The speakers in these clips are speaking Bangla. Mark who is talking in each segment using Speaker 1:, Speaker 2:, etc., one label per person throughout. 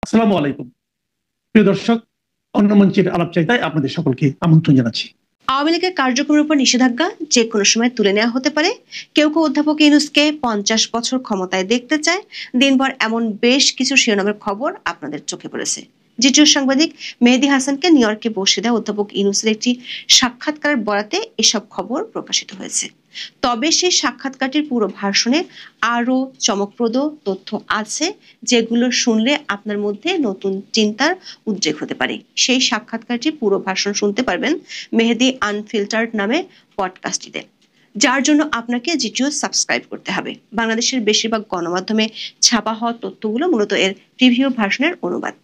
Speaker 1: আসসালামু আলাইকুম প্রিয় দর্শক, অন্য মঞ্চের আলাপচারিতায় আপনাদের সকলকে আমন্ত্রণ জানাচ্ছি।
Speaker 2: আওয়ামী লীগের কার্যক্রমের উপর নিষেধাজ্ঞা যে কোনো সময় তুলে নেওয়া হতে পারে। কেউ কেউ অধ্যাপক ইউনূসকে 50 বছর ক্ষমতায় দেখতে চায়। দিনভর এমন বেশ কিছু শিরোনামের খবর আপনাদের চোখে পড়েছে। জিটিও সাংবাদিক মেহেদী হাসানকে নিউ ইয়র্কে বসে দেওয়া অধ্যাপক ইউনূসের একটি সাক্ষাৎকারের বরাতে এসব খবর প্রকাশিত হয়েছে। তবে সেই সাক্ষাৎকারটির পুরো ভার্সনে আরো চমকপ্রদ তথ্য আছে, যেগুলো শুনলে আপনার মধ্যে নতুন চিন্তার উদ্রেক হতে পারে। সেই সাক্ষাৎকারটির পুরো ভার্সন শুনতে পারবেন মেহেদী আনফিল্টার্ড নামে পডকাস্টটিতে, যার জন্য আপনাকে জিটিও সাবস্ক্রাইব করতে হবে। বাংলাদেশের বেশিরভাগ গণমাধ্যমে ছাপা হওয়া তথ্যগুলো মূলত এর প্রিভিউ ভার্সনের অনুবাদ।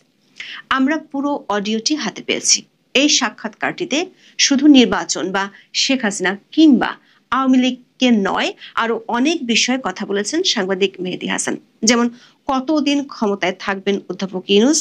Speaker 2: আমরা পুরো অডিওটি হাতে পেয়েছি। এই সাক্ষাৎকারটিতে শুধু নির্বাচন বা শেখ হাসিনা কিংবা আওয়ামী লীগকে নয়, আরো অনেক বিষয়ে কথা বলেছেন সাংবাদিক মেহেদী হাসান। যেমন কতদিন ক্ষমতায় থাকবেন অধ্যাপক ইউনূস,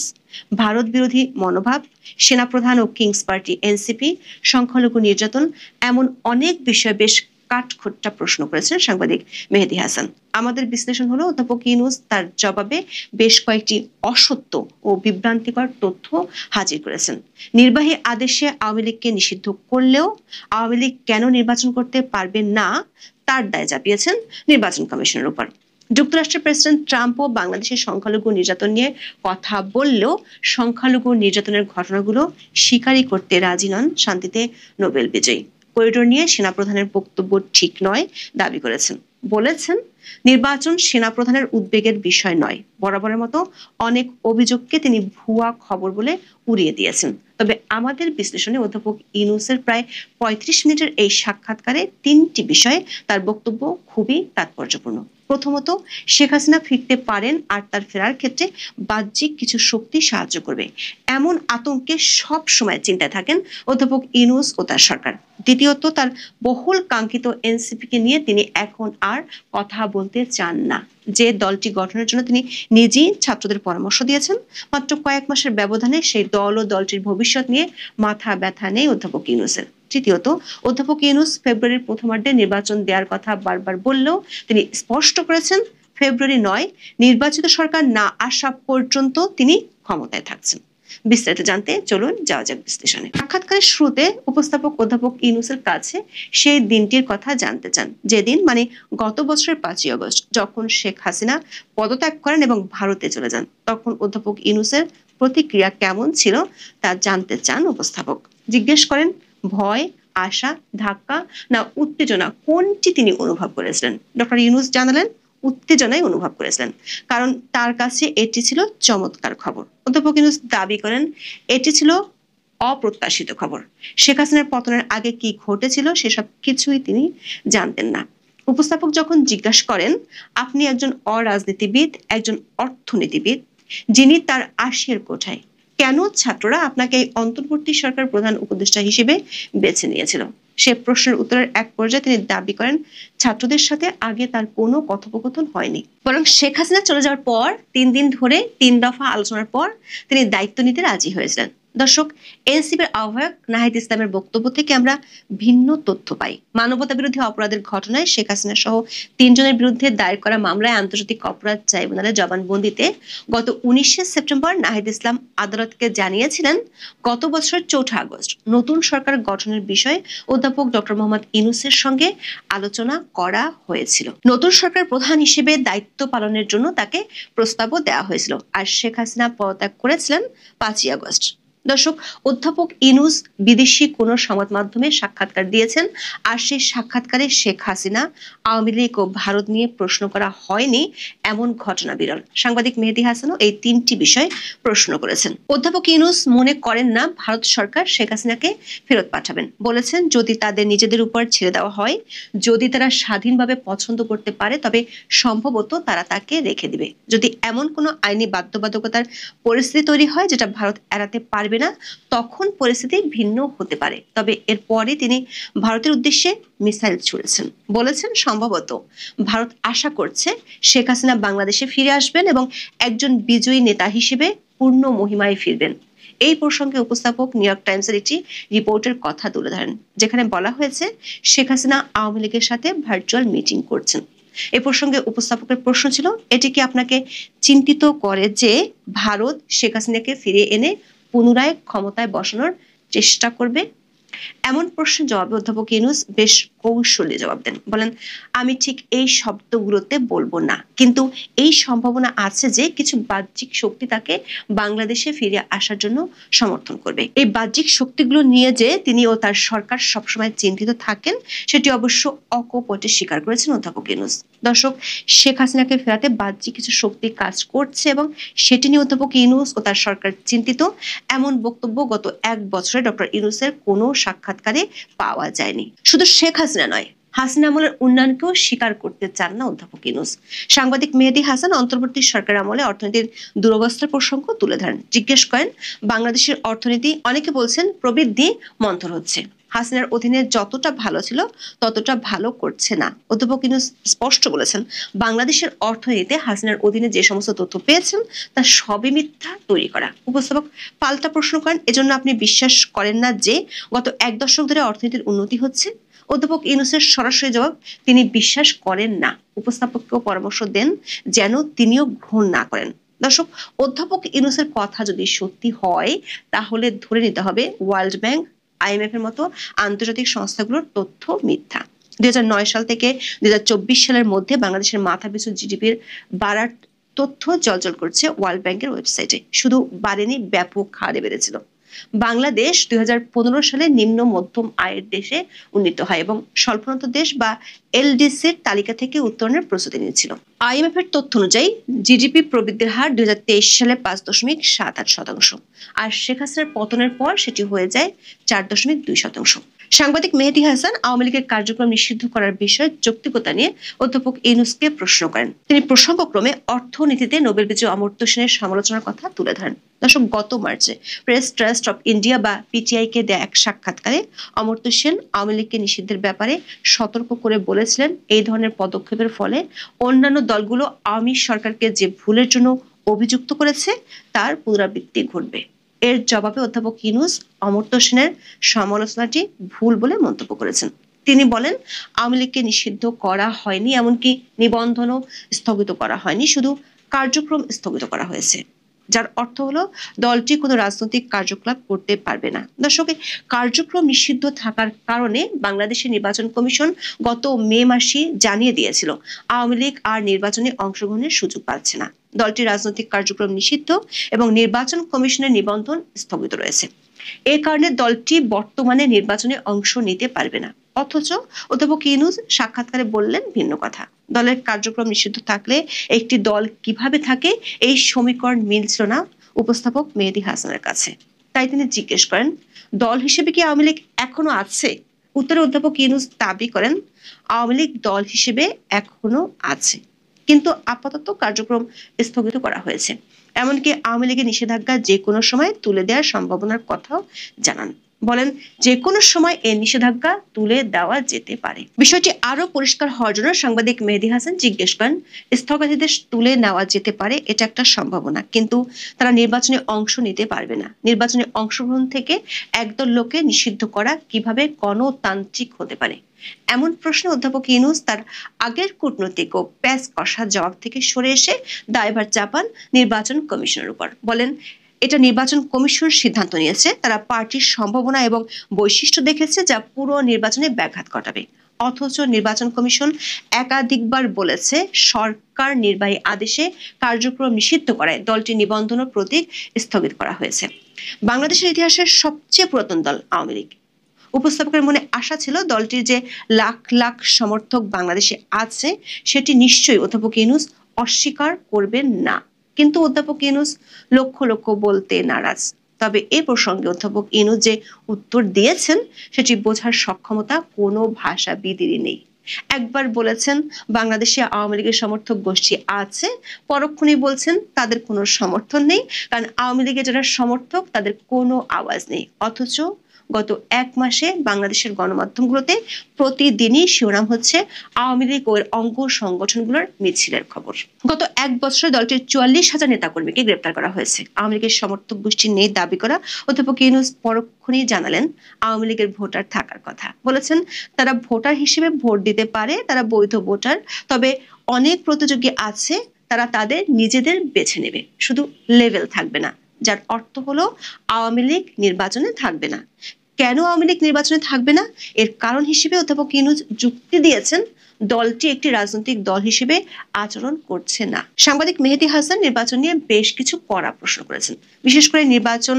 Speaker 2: ভারত বিরোধী মনোভাব, সেনাপ্রধান ও কিংস পার্টি এনসিপি, সংখ্যালঘু নির্যাতন, এমন অনেক বিষয়ে বেশ কাঠখোট্টা প্রশ্ন করেছেন সাংবাদিক মেহেদী হাসান। আমাদের বিশ্লেষণ হলো অধ্যাপক ইউনূস তার জবাবে বেশ কয়েকটি অসত্য ও বিভ্রান্তিকর তথ্য হাজির করেছেন। নির্বাহী আদেশে আওয়ামী লীগকে নিষিদ্ধ করলেও আওয়ামী লীগ কেন নির্বাচন করতে পারবে না তার দায় চাপিয়েছেন নির্বাচন কমিশনের উপর। যুক্তরাষ্ট্রের প্রেসিডেন্ট ট্রাম্পও বাংলাদেশের সংখ্যালঘু নির্যাতন নিয়ে কথা বললেও সংখ্যালঘু নির্যাতনের ঘটনাগুলো স্বীকারই করতে রাজি নন শান্তিতে নোবেল বিজয়ী। করিডোর নিয়ে সেনাপ্রধানের বক্তব্য ঠিক নয় দাবি করেছেন। বলেছেন, নির্বাচন সেনাপ্রধানের উদ্বেগের বিষয় নয়। বরাবরের মতো অনেক অভিযোগকে তিনি ভুয়া খবর বলে উড়িয়ে দিয়েছেন। তবে আমাদের বিশ্লেষণে অধ্যাপক ইউনূসের প্রায় 35 মিনিটের এই সাক্ষাৎকারে 3টি বিষয়ে তার বক্তব্য খুবই তাৎপর্যপূর্ণ। প্রথমত, শেখ হাসিনা ফিরতে পারেন আর তার ফেরার ক্ষেত্রে বাহ্যিক কিছু শক্তি সাহায্য করবে, এমন আতঙ্কে সব সময় চিন্তায় থাকেন অধ্যাপক ইউনূস ও তার সরকার। দ্বিতীয়ত, তার বহুল কাঙ্ক্ষিত এনসিপিকে নিয়ে তিনি এখন আর কথা বলতে চান না। যে দলটি গঠনের জন্য তিনি নিজেই ছাত্রদের পরামর্শ দিয়েছেন, মাত্র কয়েক মাসের ব্যবধানে সেই দল ও দলটির ভবিষ্যৎ নিয়ে মাথা ব্যথা নেই অধ্যাপক ইউনূসের। তৃতীয়ত, অধ্যাপক ইউনূস ফেব্রুয়ারির প্রথমার্ধে নির্বাচন দেওয়ার কথা বারবার বললেও তিনি স্পষ্ট করেছেন ফেব্রুয়ারি নয়, নির্বাচিত সরকার না আসা পর্যন্ত তিনি ক্ষমতায় থাকছেন। বিস্তারিত জানতে চলুন যাওয়া যাক বিশ্লেষণে। সাক্ষাৎকারের শুরুতে উপস্থাপক অধ্যাপক ইউনূসের কাছে সেই দিনটির কথা জানতে চান, যেদিন মানে গত বছরের 5ই আগস্ট, যখন শেখ হাসিনা পদত্যাগ করেন এবং ভারতে চলে যান। তখন অধ্যাপক ইউনূসের প্রতিক্রিয়া কেমন ছিল তা জানতে চান উপস্থাপক। জিজ্ঞেস করেন, ভয়, আশা, ধাক্কা না উত্তেজনা কোনটি তিনি অনুভব করেছিলেন। ডক্টর ইউনূস জানালেন উত্তেজনাই অনুভব করেছিলেন, কারণ তার কাছে এটি ছিল চমৎকার খবর। অধ্যাপক ইউনূস দাবি করেন এটি ছিল অপ্রত্যাশিত খবর। শেখ হাসিনার পতনের আগে কি ঘটেছিল সেসব কিছুই তিনি জানতেন না। উপস্থাপক যখন জিজ্ঞাসা করেন, আপনি একজন অরাজনীতিবিদ, একজন অর্থনীতিবিদ, যিনি তার 80-এর কোঠায়, কেন ছাত্ররা আপনাকে এই অন্তর্বর্তী সরকার প্রধান উপদেষ্টা হিসেবে বেছে নিয়েছিল? সে প্রশ্নের উত্তরের এক পর্যায়ে তিনি দাবি করেন ছাত্রদের সাথে আগে তার কোনো কথোপকথন হয়নি, বরং শেখ হাসিনা চলে যাওয়ার পর 3 দিন ধরে 3 দফা আলোচনার পর তিনি দায়িত্ব নিতে রাজি হয়েছিলেন। দর্শক, এনসিপির আহ্বায়ক নাহিদ ইসলামের বক্তব্য থেকে আমরা ভিন্ন তথ্য পাই। মানবতা বিরোধী অপরাধের ঘটনায় শেখ হাসিনা সহ 3 জনের বিরুদ্ধে দায়ের করা মামলায় আন্তর্জাতিক অপরাধ ট্রাইব্যুনালের জবানবন্দিতে গত 19শে সেপ্টেম্বর নাহিদ ইসলাম আদালতকে জানিয়েছিলেন, গত বছরের 4 আগস্ট নতুন সরকার গঠনের বিষয়ে অধ্যাপক ডক্টর মোহাম্মদ ইউনূসের সঙ্গে আলোচনা করা হয়েছিল। নতুন সরকার প্রধান হিসেবে দায়িত্ব পালনের জন্য তাকে প্রস্তাবও দেওয়া হয়েছিল, আর শেখ হাসিনা পদত্যাগ করেছিলেন 5ই আগস্ট। দর্শক, অধ্যাপক ইউনূস বিদেশি কোনো সংবাদ মাধ্যমে সাক্ষাৎকার দিয়েছেন, আর সেই সাক্ষাৎকারে শেখ হাসিনা, আওয়ামী লীগ ও ভারত নিয়ে প্রশ্ন করা হয়নি এমন ঘটনা বিরল। সাংবাদিক মেহেদী হাসানও এই 3টি বিষয় প্রশ্ন করেছেন। অধ্যাপক ইউনূস মনে করেন না ভারত সরকার শেখ হাসিনাকে ফেরত পাঠাবেন। বলেছেন, যদি তাদের নিজেদের উপর ছেড়ে দেওয়া হয়, যদি তারা স্বাধীনভাবে পছন্দ করতে পারে, তবে সম্ভবত তারা তাকে রেখে দিবে। যদি এমন কোনো আইনি বাধ্যবাধকতার পরিস্থিতি তৈরি হয় যেটা ভারত এড়াতে পারবে না, তখন পরিস্থিতি ভিন্ন হতে পারে। তবে এরপরে তিনি ভারতের উদ্দেশ্যে মিসাইল ছুড়েছেন। বলেছেন, সম্ভবত ভারত আশা করছে শেখ হাসিনা বাংলাদেশে ফিরে আসবেন এবং একজন বিজয়ী নেতা হিসেবে পূর্ণ মহিমায় ফিরবেন। এই প্রসঙ্গে উপস্থাপক নিউ ইয়র্ক টাইমসের একটি রিপোর্টের কথা তুলে ধরেন, যেখানে বলা হয়েছে শেখ হাসিনা আওয়ামী লীগের সাথে ভার্চুয়াল মিটিং করছেন। এ প্রসঙ্গে উপস্থাপকের প্রশ্ন ছিল, এটি কি আপনাকে চিন্তিত করে যে ভারত শেখ হাসিনাকে ফিরিয়ে এনে পুনরায় ক্ষমতায় বসানোর চেষ্টা করবে? এমন প্রশ্নের জবাবে অধ্যাপক ইউনূস বেশ কৌশলী জবাব দেন। বলেন, আমি ঠিক এই শব্দগুলোতে বলবো না, কিন্তু এই সম্ভাবনা আছে যে কিছু বাহ্যিক শক্তি তাকে বাংলাদেশে ফিরে আসার জন্য সমর্থন করবে। এই বাহ্যিক শক্তিগুলো নিয়ে যে তিনি ও তার সরকার সবসময় চিন্তিত থাকেন সেটি অবশ্য অকপটে স্বীকার করেছেন অধ্যাপক ইউনূস। দর্শক, শেখ হাসিনাকে ফেরাতে বাহ্যিক কিছু শক্তি কাজ করছে এবং সেটি নিয়ে অধ্যাপক ইউনূস ও তার সরকার চিন্তিত, এমন বক্তব্য গত 1 বছরে ডক্টর ইউনূসের কোনো সাক্ষাৎকারে পাওয়া যায়নি। শুধু শেখ হাসিনা নয়, হাসিনা আমলের উন্নয়নকেও স্বীকার করতে চান না অধ্যাপক ইউনূস। সাংবাদিক মেহেদী হাসান অন্তর্বর্তী সরকার আমলে অর্থনীতির দুরবস্থার প্রসঙ্গ তুলে ধরেন। জিজ্ঞেস করেন, বাংলাদেশের অর্থনীতি অনেকে বলছেন প্রবৃদ্ধি মন্থর হচ্ছে, হাসিনার অধীনে যতটা ভালো ছিল ততটা ভালো করছে না। অধ্যাপক ইউনূস স্পষ্ট বলেছেন, বাংলাদেশের অর্থনীতিতে হাসিনার অধীনে যে সমস্ত তথ্য পেয়েছেন তা সবই মিথ্যা তৈরি করা। উপস্থাপক পাল্টা প্রশ্ন করেন, এজন্য আপনি বিশ্বাস করেন না যে গত 1 দশক ধরে অর্থনীতির উন্নতি হচ্ছে? অধ্যাপক ইউনূসের সরাসরি জবাব, তিনি বিশ্বাস করেন না। উপস্থাপককেও পরামর্শ দেন যেন তিনিও গ্রহণ না করেন। দর্শক, অধ্যাপক ইউনূসের কথা যদি সত্যি হয় তাহলে ধরে নিতে হবে ওয়ার্ল্ড ব্যাংক, IMF এর মতো আন্তর্জাতিক সংস্থাগুলোর তথ্য মিথ্যা। 2009 সাল থেকে 2024 সালের মধ্যে বাংলাদেশের মাথাপিছু জিডিপির বাড়ার তথ্য জলজল করছে ওয়ার্ল্ড ব্যাংকের ওয়েবসাইটে। শুধু বাড়েনি, ব্যাপক হারে বেড়েছিল। বাংলাদেশ 2015 সালে নিম্ন মধ্যম আয়ের দেশে উন্নীত হয় এবং স্বল্পোন্নত দেশ বা এলডিসির তালিকা থেকে উত্তরণের প্রস্তুতি নিয়েছিল। IMF এর তথ্য অনুযায়ী জিডিপি প্রবৃদ্ধির হার 2023 সালে 5.78%, আর শেখ হাসিনার পতনের পর সেটি হয়ে যায় 4.2%। সাংবাদিক মেহেদী হাসান আওয়ামী লীগের কার্যক্রম নিষিদ্ধ করার বিষয়ে যৌক্তিকতা নিয়ে অধ্যাপক ইউনূসকে প্রশ্ন করেন। তিনি প্রসঙ্গক্রমে অর্থনীতিতে নোবেল বিজয়ী অমর্ত্য সেনের সমালোচনার কথা তুলে ধরেন। দর্শক, গত মার্চে প্রেস ট্রাস্ট অফ ইন্ডিয়া বা PTI কে দেয়া এক সাক্ষাৎকারে অমর্ত্য সেন আওয়ামী লীগকে নিষিদ্ধের ব্যাপারে সতর্ক করে বলেছিলেন, এই ধরনের পদক্ষেপের ফলে অন্যান্য দলগুলো আওয়ামী সরকারকে যে ভুলের জন্য অভিযুক্ত করেছে তার পুনরাবৃত্তি ঘটবে। এর জবাবে অধ্যাপক ইউনূস অমর্ত্য সেনের সমালোচনাটি ভুল বলে মন্তব্য করেছেন। তিনি বলেন, আওয়ামী লীগকে নিষিদ্ধ করা হয়নি, এমনকি নিবন্ধনও স্থগিত করা হয়নি, শুধু কার্যক্রম স্থগিত করা হয়েছে, যার অর্থ হলো দলটি কোনো রাজনৈতিক কার্যকলাপ করতে পারবে না। দর্শক, কার্যক্রম নিষিদ্ধ থাকার কারণে বাংলাদেশের নির্বাচন কমিশন গত মে মাসে জানিয়ে দিয়েছিল আওয়ামী লীগ আর নির্বাচনে অংশগ্রহণের সুযোগ পাচ্ছে না। দলটির রাজনৈতিক কার্যক্রম নিষিদ্ধ এবং নির্বাচন কমিশনের নিবন্ধন স্থগিত রয়েছে। এ কারণে দলটি বর্তমানে নির্বাচনে অংশ নিতে পারবে না। অথচ অধ্যাপক ইউনূস সাক্ষাৎকারে বললেন ভিন্ন কথা। দলের কার্যক্রম নিষিদ্ধ থাকলে একটি দল কিভাবে থাকে, এই সমীকরণ মিলছিল না উপস্থাপক মেহেদী হাসানের কাছে। তাই তিনি জিজ্ঞেস করেন, দল হিসেবে কি আওয়ামী লীগ এখনো আছে? উত্তরে অধ্যাপক ইউনূস দাবি করেন, আওয়ামী লীগ দল হিসেবে এখনো আছে, কিন্তু আপাতত কার্যক্রম স্থগিত করা হয়েছে। এমনকি আওয়ামী লীগের নিষেধাজ্ঞা যে কোনো সময় তুলে দেওয়ার সম্ভাবনার কথাও জানান। বলেন, যে কোনো সময় এই নিষেধাজ্ঞা তুলে দেওয়া যেতে পারে। বিষয়টি আরো পরিষ্কার হওয়ার জন্য সাংবাদিক মেহেদী হাসান জিজ্ঞেস করেন, স্থগিতাদেশ তুলে নেওয়া যেতে পারে, এটা একটা সম্ভাবনা, কিন্তু তারা নির্বাচনে অংশ নিতে পারবে না। নির্বাচনে অংশগ্রহণ থেকে একদল লোককে নিষিদ্ধ করা কিভাবে গণতান্ত্রিক হতে পারে? এমন প্রশ্নে অধ্যাপক ইউনূস তার আগের কূটনৈতিক ও প্যাঁচ কষা জবাব থেকে সরে এসে দায়ভার চাপান নির্বাচন কমিশনের উপর। বলেন, এটা নির্বাচন কমিশন সিদ্ধান্ত নিয়েছে, তারা পার্টির সম্ভাবনা এবং বৈশিষ্ট্য দেখেছে যা পুরো নির্বাচনে ব্যাঘাত ঘটাবে। অথচ নির্বাচন কমিশন একাধিকবার বলেছে সরকার নির্বাহী আদেশে কার্যক্রম নিষিদ্ধ করায় দলটির নিবন্ধন ও প্রতীক স্থগিত করা হয়েছে। বাংলাদেশের ইতিহাসের সবচেয়ে পুরাতন দল আওয়ামী লীগ। উপস্থাপকের মনে আশা ছিল দলটির যে লাখ লাখ সমর্থক বাংলাদেশে আছে সেটি নিশ্চয়ই অধ্যাপক ইউনূস অস্বীকার করবেন না, কিন্তু অধ্যাপক ইউনূস লক্ষ লক্ষ বলতে নারাজ। তবে এ প্রসঙ্গে অধ্যাপক ইউনূস যে উত্তর দিয়েছেন সেটি বোঝার সক্ষমতা কোনো ভাষাবিদেরই নেই। একবার বলেছেন বাংলাদেশে আওয়ামী লীগের সমর্থক গোষ্ঠী আছে, পরক্ষণেই বলছেন তাদের কোনো সমর্থন নেই, কারণ আওয়ামী লীগের যারা সমর্থক তাদের কোনো আওয়াজ নেই। অথচ গত 1 মাসে বাংলাদেশের গণমাধ্যমগুলোতে প্রতিদিনই শিরোনাম হচ্ছে আওয়ামী লীগ ও অঙ্গ সংগঠনগুলোর মিছিলের খবর। গত 1 বছরে দলটির 44,000 নেতাকর্মীকে গ্রেপ্তার করা হয়েছে। আওয়ামী লীগের সমর্থক গোষ্ঠীর নেই দাবি করা অধ্যাপক ইউনূস পরক্ষণেই জানালেন আওয়ামী লীগের ভোটার থাকার কথা। বলেছেন তারা ভোটার হিসেবে ভোট দিতে পারে, তারা বৈধ ভোটার, তবে অনেক প্রতিযোগী আছে, তারা তাদের নিজেদের বেছে নেবে, শুধু লেভেল থাকবে না, যার অর্থ হলো আওয়ামী লীগ নির্বাচনে থাকবে না। কেন আওয়ামী লীগ নির্বাচনে থাকবে না এর কারণ হিসেবে অধ্যাপক ইউনূস যুক্তি দিয়েছেন দলটি একটি রাজনৈতিক দল হিসেবে আচরণ করছে না। সাংবাদিক মেহেদী হাসান নির্বাচন নিয়ে বেশ কিছু কড়া প্রশ্ন করেছেন। বিশেষ করে নির্বাচন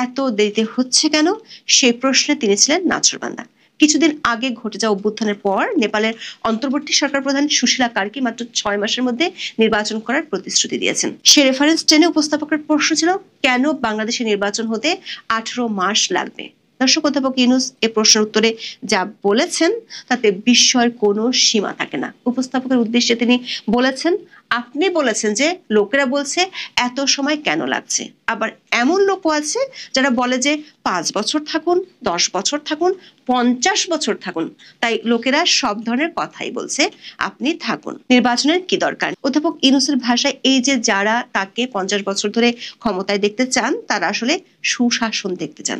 Speaker 2: এত দেরিতে হচ্ছে কেন সেই প্রশ্নে তিনি ছিলেন নাছোড়বান্দা। কিছুদিন আগে ঘটে যাওয়া অভ্যুত্থানের পর নেপালের অন্তর্বর্তী সরকার প্রধান সুশীলা কার্কি মাত্র 6 মাসের মধ্যে নির্বাচন করার প্রতিশ্রুতি দিয়েছেন। সে রেফারেন্স টেনে উপস্থাপকের প্রশ্ন ছিল কেন বাংলাদেশে নির্বাচন হতে 18 মাস লাগবে। দর্শক, অধ্যাপক ইউনূস এ প্রশ্নের উত্তরে যা বলেছেন তাতে বিস্ময়ের কোনো সীমা থাকে না। উপস্থাপকের উদ্দেশ্যে তিনি বলেছেন, আপনি বলেছেন যে লোকেরা বলছে এত সময় কেন লাগছে, আবার এমন লোকও আছে যারা বলে যে 5 বছর থাকুন, 10 বছর থাকুন, 50 বছর থাকুন, তাই লোকেরা সব ধরনের কথাই বলছে, আপনি থাকুন, নির্বাচনের কি দরকার। অধ্যাপক ইউনূসের ভাষায় এই যে যারা তাকে 50 বছর ধরে ক্ষমতায় দেখতে চান তারা আসলে সুশাসন দেখতে চান,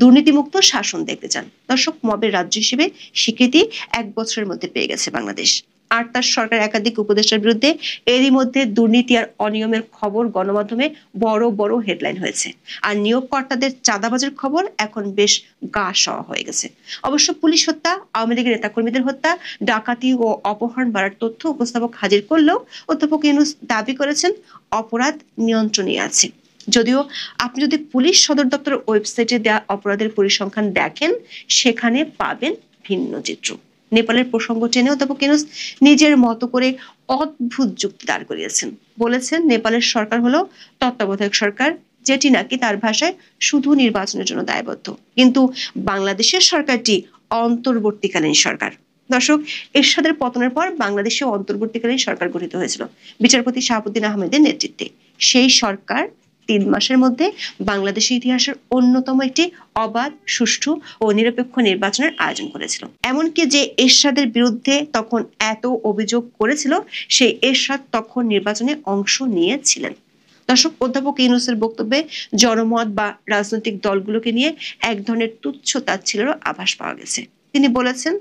Speaker 2: দুর্নীতিমুক্ত শাসন দেখতে চান। দর্শক, মবের রাজ্য হিসেবে স্বীকৃতি 1 বছরের মধ্যে পেয়ে গেছে বাংলাদেশ। আর তার সরকার একাধিক উপদেষ্টার বিরুদ্ধে এরই মধ্যে দুর্নীতি আর অনিয়মের খবর গণমাধ্যমে বড় বড় হেডলাইন হয়েছে। আর নিয়োগকর্তাদের চাঁদাবাজের খবর এখন বেশ গা সওয়া হয়ে গেছে। অবশ্য পুলিশ হত্যা, আওয়ামী লীগের নেতাকর্মীদের হত্যা, ডাকাতি ও অপহরণ বাড়ার তথ্য উপস্থাপক হাজির করলেও অধ্যাপক ইউনূস দাবি করেছেন অপরাধ নিয়ন্ত্রণে আছে। যদিও আপনি যদি পুলিশ সদর দপ্তরের ওয়েবসাইটে দেওয়া অপরাধের পরিসংখ্যান দেখেন সেখানে পাবেন ভিন্ন চিত্র। নেপালের প্রসঙ্গ টেনে অধ্যাপক ইউনূস নিজের মতো করে অদ্ভুত যুক্তি দাঁড় করিয়েছেন। বলেছেন নেপালের সরকার হলো তত্ত্বাবধায়ক সরকার, যেটি নাকি তার ভাষায় শুধু নির্বাচনের জন্য দায়বদ্ধ, কিন্তু বাংলাদেশের সরকারটি অন্তর্বর্তীকালীন সরকার। দর্শক, এরশাদের পতনের পর বাংলাদেশে অন্তর্বর্তীকালীন সরকার গঠিত হয়েছিল বিচারপতি শাহাবুদ্দিন আহমেদের নেতৃত্বে। সেই সরকার 3 মাসের মধ্যে বাংলাদেশের ইতিহাসের অন্যতম একটি অবাধ, সুষ্ঠু ও নিরপেক্ষ নির্বাচনের আয়োজন করেছিল। এমনকি যে এরশাদের বিরুদ্ধে তখন এত অভিযোগ করেছিল সেই এরশাদ তখন নির্বাচনে অংশ নিয়েছিলেন। দর্শক, অধ্যাপক ইউনূসের বক্তব্যে জনমত বা রাজনৈতিক দলগুলোকে নিয়ে এক ধরনের তুচ্ছ তাচ্ছিল্যের আভাস পাওয়া গেছে। তিনি বলেছেন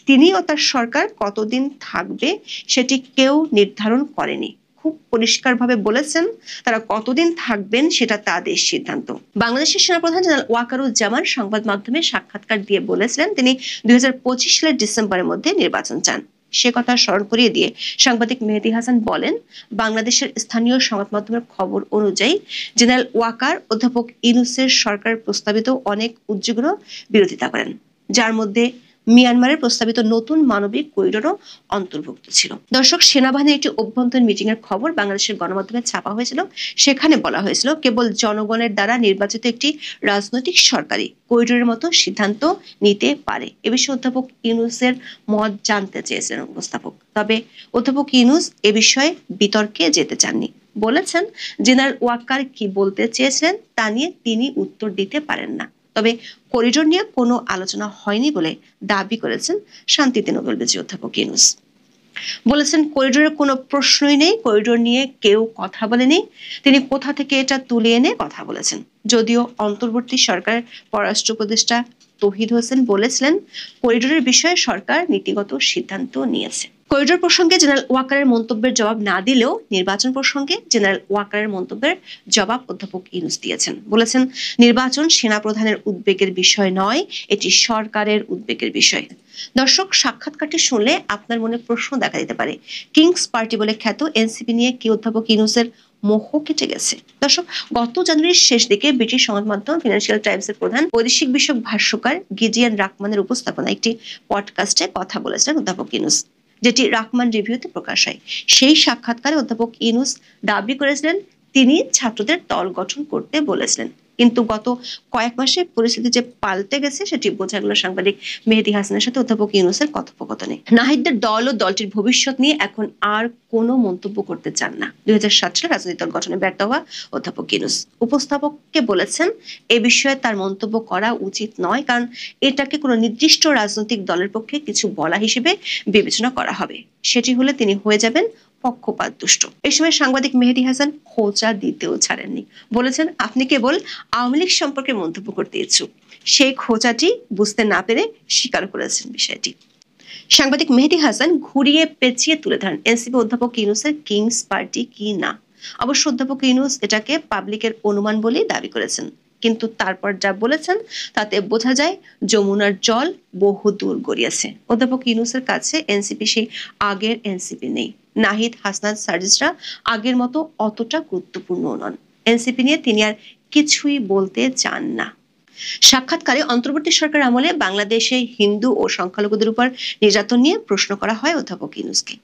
Speaker 2: তিনি ও তার সরকার কতদিন থাকবে সেটি কেউ নির্ধারণ করেনি। খুব পরিষ্কারভাবে বলেছেন তারা কতদিন থাকবেন সেটা তাদের সিদ্ধান্ত। বাংলাদেশের সেনাপ্রধান জেনারেল ওয়াকারুজ্জামান সংবাদ মাধ্যমে সাক্ষাৎকার দিয়ে বলেছিলেন তিনি 2025 সালের ডিসেম্বরের মধ্যে নির্বাচন চান। সে কথা স্মরণ করিয়ে দিয়ে সাংবাদিক মেহেদী হাসান বলেন, বাংলাদেশের স্থানীয় সংবাদ মাধ্যমের খবর অনুযায়ী জেনারেল ওয়াকার অধ্যাপক ইউনূসের সরকারের প্রস্তাবিত অনেক উদ্যোগেরও বিরোধিতা করেন, যার মধ্যে মিয়ানমারের প্রস্তাবিত নতুন মানবিক করিডোরও অন্তর্ভুক্ত ছিল। দর্শক, সেনাবাহিনীর একটি অভ্যন্তরীণ মিটিং এর খবর বাংলাদেশের গণমাধ্যমে ছাপা হয়েছিল। সেখানে বলা হয়েছিল কেবল জনগণের দ্বারা নির্বাচিত একটি রাজনৈতিক সরকারই করিডোরের মতো সিদ্ধান্ত নিতে পারে। এ বিষয়ে অধ্যাপক ইউনূসের মত জানতে চেয়েছিলেন উপস্থাপক, তবে অধ্যাপক ইউনূস এ বিষয়ে বিতর্কে যেতে চাননি। বলেছেন জেনারেল ওয়াকার কি বলতে চেয়েছিলেন তা নিয়ে তিনি উত্তর দিতে পারেন না, তবে করিডোর নিয়ে কোনো আলোচনা হয়নি বলে দাবি করেছেন শান্তিতে নোবেল বিজয়ী অধ্যাপক ইউনূস। বলেছেন করিডোরের কোনো প্রশ্নই নেই, করিডোর নিয়ে কেউ কথা বলেনি, তিনি কোথা থেকে এটা তুলে এনে কথা বলেছেন। যদিও অন্তর্বর্তী সরকারের পররাষ্ট্র উপদেষ্টা তৌহিদ হোসেন বলেছিলেন করিডোরের বিষয়ে সরকার নীতিগত সিদ্ধান্ত নিয়েছে। করিডোর প্রসঙ্গে জেনারেল ওয়াকারের মন্তব্যের জবাব না দিলেও নির্বাচন প্রসঙ্গে জেনারেল ওয়াকারের মন্তব্যের জবাব অধ্যাপক ইউনূস দিয়েছেন। বলেছেন নির্বাচন সেনাপ্রধানের উদ্বেগের বিষয় নয়, এটি সরকারের উদ্বেগের বিষয়। দর্শক, সাক্ষাৎকারটি শুনলে আপনার মনে প্রশ্ন দেখা দিতে পারে, কিংস পার্টি বলে খ্যাত এনসিপি নিয়ে কি অধ্যাপক ইউনূসের মোহ কেটে গেছে? দর্শক, গত জানুয়ারির শেষ দিকে ব্রিটিশ সংবাদ মাধ্যম ফিনান্সিয়াল টাইমসের প্রধান বৈদেশিক বিষয়ক ভাষ্যকার গিডিয়ান রাকমানের উপস্থাপনা একটি পডকাস্টে কথা বলেছিলেন অধ্যাপক ইউনূস, যেটি রাকমান রিভিউতে প্রকাশ হয়। সেই সাক্ষাৎকারে অধ্যাপক ইউনূস দাবি করেছিলেন তিনি ছাত্রদের দল গঠন করতে বলেছিলেন। কিন্তু গত কয়েক মাসে পরিস্থিতি যে পাল্টে গেছে সেটি বোঝা গেল সাংবাদিক মেহেদী হাসানের সাথে অধ্যাপক ইউনূসের কথোপকথনে। নাহিদদের দল ও দলটির ভবিষ্যৎ নিয়ে এখন আর কোনো মন্তব্য করতে চান না 2007 সালে রাজনৈতিক দল গঠনে ব্যর্থ হওয়া অধ্যাপক ইউনূস। উপস্থাপককে বলেছেন এ বিষয়ে তার মন্তব্য করা উচিত নয়, কারণ এটাকে কোনো নির্দিষ্ট রাজনৈতিক দলের পক্ষে কিছু বলা হিসেবে বিবেচনা করা হবে। সেটি হলে তিনি হয়ে যাবেন পক্ষপাত দুষ্ট। এই সময় সাংবাদিক মেহেদী হাসান খোঁচা দিতেও ছাড়েননি, বলেছেন আপনি কেবল আওয়ামী লীগ সম্পর্কে মন্তব্য করতে ইচ্ছুক। সেই খোঁচাটি বুঝতে না পেরে স্বীকার করেছেন বিষয়টি। সাংবাদিক মেহেদী হাসান ঘুরিয়ে পেঁচিয়ে তুলে ধরেন এনসিপি অধ্যাপক ইউনূসের কিংস পার্টি কি না। অবশ্য অধ্যাপক ইউনূস এটাকে পাবলিকের অনুমান বলেই দাবি করেছেন, কিন্তু তারপর যা বলেছেন তাতে বোঝা যায় যমুনার জল বহু দূর গড়িয়েছে। অধ্যাপক ইউনূসের কাছে এনসিপি সেই আগের এনসিপি নেই। নাহিদ, হাসনাত, সার্জিসরা আগের মতো অতটা গুরুত্বপূর্ণ নন। এনসিপি নিয়ে তিনি আর কিছুই বলতে চান না। সাক্ষাৎকারে অন্তর্বর্তী সরকার আমলে বাংলাদেশে হিন্দু ও সংখ্যালঘুদের উপর নির্যাতন নিয়ে প্রশ্ন করা হয় অধ্যাপক ইউনূসকে।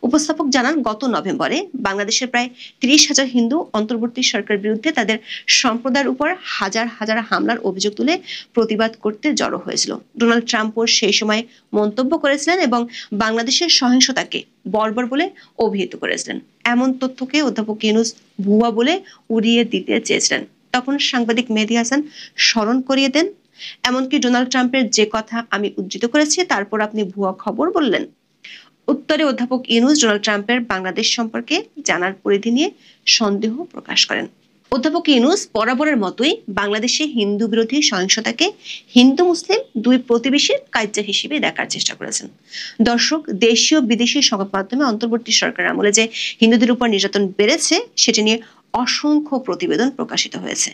Speaker 2: উপস্থাপক জানান গত নভেম্বরে বাংলাদেশের প্রায় 30,000 হিন্দু অন্তর্বর্তী সরকারের বিরুদ্ধে তাদের সম্প্রদায়ের উপর হাজার হাজার হামলার অভিযোগ তুলে প্রতিবাদ করতে জড়ো হয়েছিল। ডোনাল্ড ট্রাম্পও সেই সময় মন্তব্য করেছিলেন এবং বাংলাদেশের সহিংসতাকে বর্বর বলে অভিহিত করেছিলেন। এমন তথ্যকে অধ্যাপক ইউনূস ভুয়া বলে উড়িয়ে দিতে চেয়েছিলেন। তখন সাংবাদিক মেহেদী হাসান স্মরণ করিয়ে দেন, এমনকি ডোনাল্ড ট্রাম্পের যে কথা আমি উদ্ধৃত করেছি তারপর আপনি ভুয়া খবর বললেন। উত্তরে অধ্যাপক ইউনূস ডোনাল্ড ট্রাম্পের বাংলাদেশ সম্পর্কে জানার পরিধি নিয়ে সন্দেহ প্রকাশ করেন। অধ্যাপক ইউনূস বরাবরের মতোই বাংলাদেশে হিন্দু বিরোধী সহিংসতাকে হিন্দু মুসলিম দুই প্রতিবেশীর কার্য হিসেবে দেখার চেষ্টা করেছেন। দর্শক, দেশীয় বিদেশি সংবাদ মাধ্যমে অন্তর্বর্তী সরকার আমলে যে হিন্দুদের উপর নির্যাতন বেড়েছে সেটি নিয়ে অসংখ্য প্রতিবেদন প্রকাশিত হয়েছে।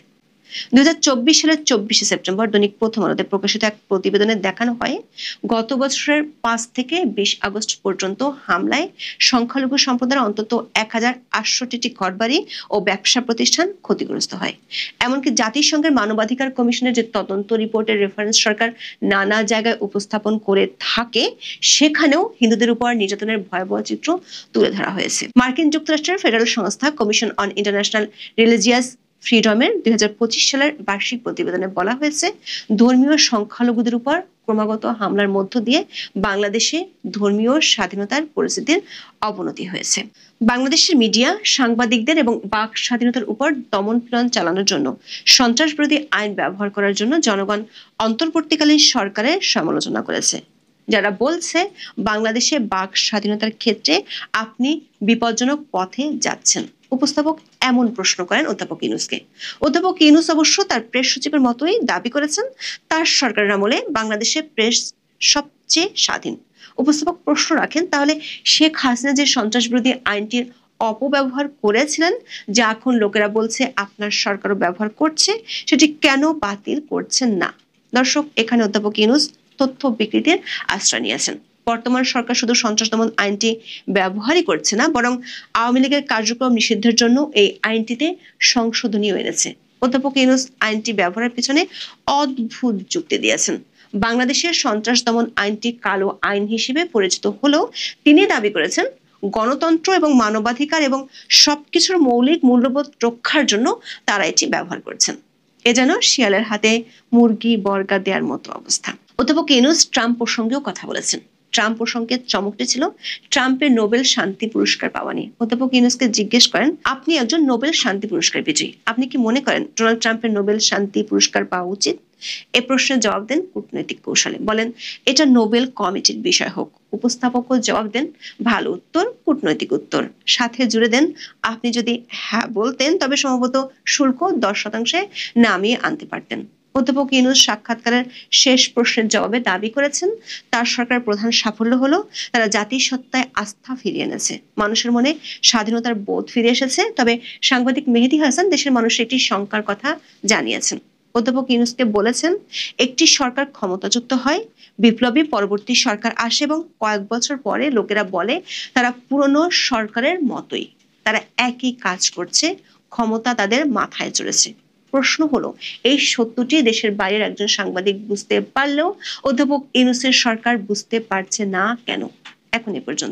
Speaker 2: 2024 সালের 24শে সেপ্টেম্বর দৈনিক প্রথম আলোতে প্রকাশিত এক প্রতিবেদনে দেখানো হয় গত বছরের 5 থেকে 20 আগস্ট পর্যন্ত হামলায় সংখ্যালঘু সম্প্রদায়ের অন্তত 1800টি ঘরবাড়ি ও ব্যবসা প্রতিষ্ঠান ক্ষতিগ্রস্ত হয়। এমনকি জাতিসংঘের মানবাধিকার কমিশনের যে তদন্ত রিপোর্টের রেফারেন্স সরকার নানা জায়গায় উপস্থাপন করে থাকে সেখানেও হিন্দুদের উপর নির্যাতনের ভয়াবহ চিত্র তুলে ধরা হয়েছে। মার্কিন যুক্তরাষ্ট্রের ফেডারেল সংস্থা কমিশন অন ইন্টারন্যাশনাল রিলিজিয়াস ফ্রিডমের 2025 সালের বার্ষিক প্রতিবেদনে বলা হয়েছে ধর্মীয় সংখ্যালঘুদের উপর ক্রমাগত হামলার মধ্য দিয়ে বাংলাদেশে ধর্মীয় স্বাধীনতার পরিস্থিতির অবনতি হয়েছে। বাংলাদেশের মিডিয়া সাংবাদিকদের এবং বাক স্বাধীনতার উপর দমনপীড়ন চালানোর জন্য সন্ত্রাসবিরোধী আইন ব্যবহার করার জন্য জনগণ অন্তর্বর্তীকালীন সরকারের সমালোচনা করেছে, যারা বলছে বাংলাদেশে বাক স্বাধীনতার ক্ষেত্রে আপনি বিপজ্জনক পথে যাচ্ছেন। উপস্থাপক এমন প্রশ্ন করেন অধ্যাপক ইউনূসকে। অধ্যাপক ইউনূস অবশ্য তার প্রেস সচিবের মতোই দাবি করেছেন তার সরকারের আমলে বাংলাদেশে প্রেস সবচেয়ে স্বাধীন। উপস্থাপক প্রশ্ন রাখেন, তাহলে শেখ হাসিনা যে সন্ত্রাস বিরোধী আইনটির অপব্যবহার করেছিলেন, যা এখন লোকেরা বলছে আপনার সরকারও ব্যবহার করছে, সেটি কেন বাতিল করছেন না? দর্শক, এখানে অধ্যাপক ইউনূস তথ্য বিকৃতির আশ্রয় নিয়েছেন। বর্তমান সরকার শুধু সন্ত্রাস দমন আইনটি ব্যবহারই করছে না, বরং আওয়ামী লীগের কার্যক্রম নিষিদ্ধের জন্য এই আইনটিতে সংশোধনীও এনেছে। অধ্যাপক ইউনূস আইনটি ব্যবহারের পিছনে অদ্ভুত যুক্তি দিয়েছেন। বাংলাদেশের সন্ত্রাস দমন আইনটি কালো আইন হিসেবে পরিচিত হলেও তিনি দাবি করেছেন গণতন্ত্র এবং মানবাধিকার এবং সবকিছুর মৌলিক মূল্যবোধ রক্ষার জন্য তারা এটি ব্যবহার করছেন। এ যেন শিয়ালের হাতে মুরগি বর্গা দেওয়ার মতো অবস্থা। অধ্যাপক ইউনূস ট্রাম্প প্রসঙ্গেও কথা বলেছেন। ট্রাম্প প্রসঙ্গে চমকটি ছিল ট্রাম্পের নোবেল শান্তি পুরস্কার পাওয়া নিয়ে। অধ্যাপক ইউনূসকে জিজ্ঞেস করেন, আপনি একজন নোবেল শান্তি পুরস্কার বিজয়ী, আপনি কি মনে করেন ডোনাল্ড ট্রাম্পের নোবেল শান্তি পুরস্কার পাওয়া উচিত? এ প্রশ্নের জবাব দেন কূটনৈতিক কৌশলে, বলেন এটা নোবেল কমিটির বিষয় হোক। উপস্থাপকও জবাব দেন ভালো উত্তর, কূটনৈতিক উত্তর, সাথে জুড়ে দেন আপনি যদি হ্যাঁ বলতেন তবে সম্ভবত শুল্ক 10% নামিয়ে আনতে পারতেন। অধ্যাপক ইউনূস সাক্ষাৎকারের শেষ প্রশ্নের জবাবে দাবি করেছেন তার সরকারের প্রধান সাফল্য হলো তারা জাতিসত্তায় আস্থা ফিরিয়ে এনেছে, মানুষের মনে স্বাধীনতার বোধ ফিরে এসেছে। তবে সাংবাদিক মেহেদী হাসান দেশের মানুষের একটি শঙ্কার কথা জানিয়েছেন। অধ্যাপক ইউনূসকে বলেছেন একটি সরকার ক্ষমতাচ্যুত হয়, বিপ্লবী পরবর্তী সরকার আসে এবং কয়েক বছর পরে লোকেরা বলে তারা পুরনো সরকারের মতোই, তারা একই কাজ করছে, ক্ষমতা তাদের মাথায় চড়েছে। প্রশ্ন হলো এই সত্যটি দেশের বাইরের একজন সাংবাদিক বুঝতে পারলেও অধ্যাপক ইউনূসের সরকার বুঝতে পারছে না কেন? এখন এ পর্যন্ত।